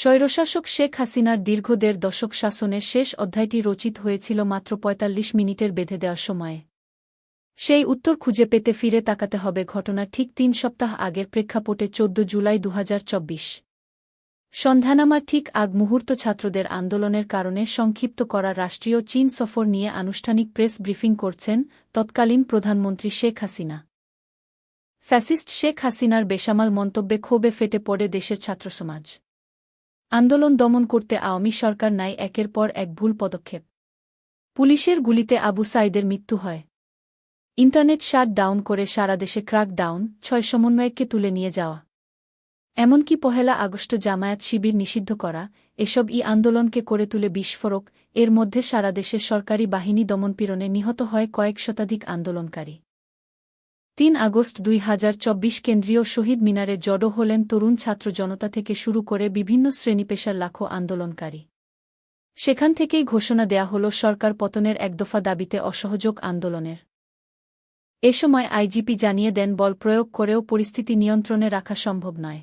স্বৈরশাসক শেখ হাসিনার দীর্ঘ ১.৫ দশক শাসনের শেষ অধ্যায়টি রচিত হয়েছিল মাত্র ৪৫ মিনিটের বেঁধে দেওয়ার সময়ে। সেই উত্তর খুঁজে পেতে ফিরে তাকাতে হবে ঘটনার ঠিক ৩ সপ্তাহ আগের প্রেক্ষাপটে ১৪ জুলাই ২০২৪। সন্ধ্যানামার ঠিক আগ মুহূর্ত ছাত্রদের আন্দোলনের কারণে সংক্ষিপ্ত করা রাষ্ট্রীয় চীন সফর নিয়ে আনুষ্ঠানিক প্রেস ব্রিফিং করছেন তৎকালীন প্রধানমন্ত্রী শেখ হাসিনা। ফ্যাসিস্ট শেখ হাসিনার বেসামাল মন্তব্যে ক্ষোভে ফেটে পড়ে দেশের ছাত্রসমাজ। আন্দোলন দমন করতে আওয়ামী সরকার নেয় একের পর এক ভুল পদক্ষেপ। পুলিশের গুলিতে আবু সাঈদের মৃত্যু হয়। ইন্টারনেট শাট ডাউন করে সারা দেশে ক্র্যাক ডাউন, ৬ সমন্বয়ককে তুলে নিয়ে যাওয়া। এমনকি ১ আগস্ট জামায়াত শিবির নিষিদ্ধ করা, এসব আন্দোলনকে করে তুলে বিস্ফোরক। এর মধ্যে সারা দেশের সরকারি বাহিনী দমনপীড়নে নিহত হয় কয়েক শতাধিক আন্দোলনকারী। ৩ আগস্ট ২০২৪ কেন্দ্রীয় শহীদ মিনারে জড়ো হলেন তরুণ ছাত্র জনতা থেকে শুরু করে বিভিন্ন শ্রেণীপেশার লাখো আন্দোলনকারী। সেখান থেকেই ঘোষণা দেয়া হল সরকার পতনের একদফা দাবিতে অসহযোগ আন্দোলনের। এ সময় আইজিপি জানিয়ে দেন বল প্রয়োগ করেও পরিস্থিতি নিয়ন্ত্রণে রাখা সম্ভব নয়।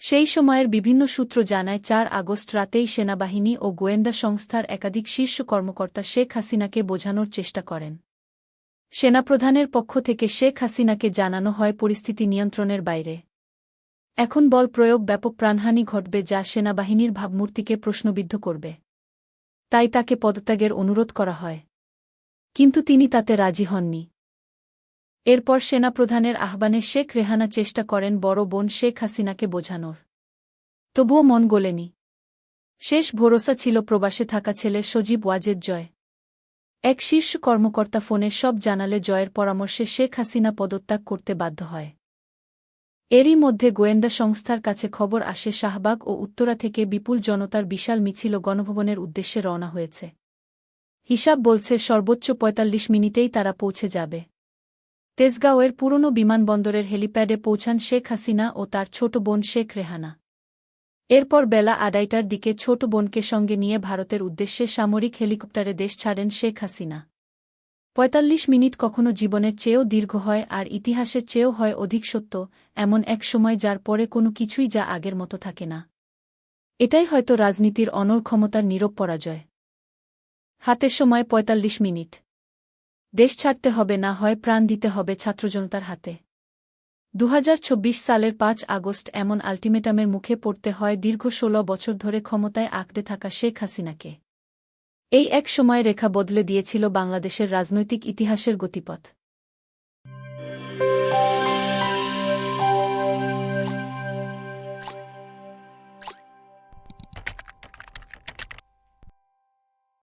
সেই সময়ের বিভিন্ন সূত্র জানায় ৪ আগস্ট রাতেই সেনাবাহিনী ও গোয়েন্দা সংস্থার একাধিক শীর্ষ কর্মকর্তা শেখ হাসিনাকে বোঝানোর চেষ্টা করেন। সেনাপ্রধানের পক্ষ থেকে শেখ হাসিনাকে জানানো হয় পরিস্থিতি নিয়ন্ত্রণের বাইরে। এখন বল প্রয়োগ ব্যাপক প্রাণহানি ঘটবে যা সেনাবাহিনীর ভাবমূর্তিকে প্রশ্নবিদ্ধ করবে। তাই তাকে পদত্যাগের অনুরোধ করা হয়। কিন্তু তিনি তাতে রাজি হননি। এরপর সেনাপ্রধানের আহ্বানে শেখ রেহানা চেষ্টা করেন বড় বোন শেখ হাসিনাকে বোঝানোর। তবুও মন গলেনি। শেষ ভরসা ছিল প্রবাসে থাকা ছেলে সজীব ওয়াজেদ জয়। এক শীর্ষ কর্মকর্তা ফোনে সব জানালে জয়ের পরামর্শে শেখ হাসিনা পদত্যাগ করতে বাধ্য হয়। এরই মধ্যে গোয়েন্দা সংস্থার কাছে খবর আসে শাহবাগ ও উত্তরা থেকে বিপুল জনতার বিশাল মিছিল গণভবনের উদ্দেশ্যে রওনা হয়েছে। হিসাব বলছে সর্বোচ্চ ৪৫ মিনিটেই তারা পৌঁছে যাবে। তেজগাঁওয়ের পুরনো বিমানবন্দরের হেলিপ্যাডে পৌঁছান শেখ হাসিনা ও তার ছোট বোন শেখ রেহানা। এরপর বেলা ২:৩০টার দিকে ছোট বোনকে সঙ্গে নিয়ে ভারতের উদ্দেশ্যে সামরিক হেলিকপ্টারে দেশ ছাড়েন শেখ হাসিনা। ৪৫ মিনিট কখনো জীবনের চেয়েও দীর্ঘ হয় আর ইতিহাসের চেয়েও হয় অধিক সত্য, এমন এক সময় যার পরে কোনো কিছুই যা আগের মতো থাকে না। এটাই হয়তো রাজনীতির অনড় ক্ষমতার নীরব পরাজয়। হাতে সময় ৪৫ মিনিট। দেশ ছাড়তে হবে, না হয় প্রাণ দিতে হবে ছাত্রজনতার হাতে। ২০২৪ সালের ৫ আগস্ট এমন আল্টিমেটামের মুখে পড়তে হয় দীর্ঘ ১৬ বছর ধরে ক্ষমতায় আঁকড়ে থাকা শেখ হাসিনাকে। এই এক সময় রেখা বদলে দিয়েছিল বাংলাদেশের রাজনৈতিক ইতিহাসের গতিপথ।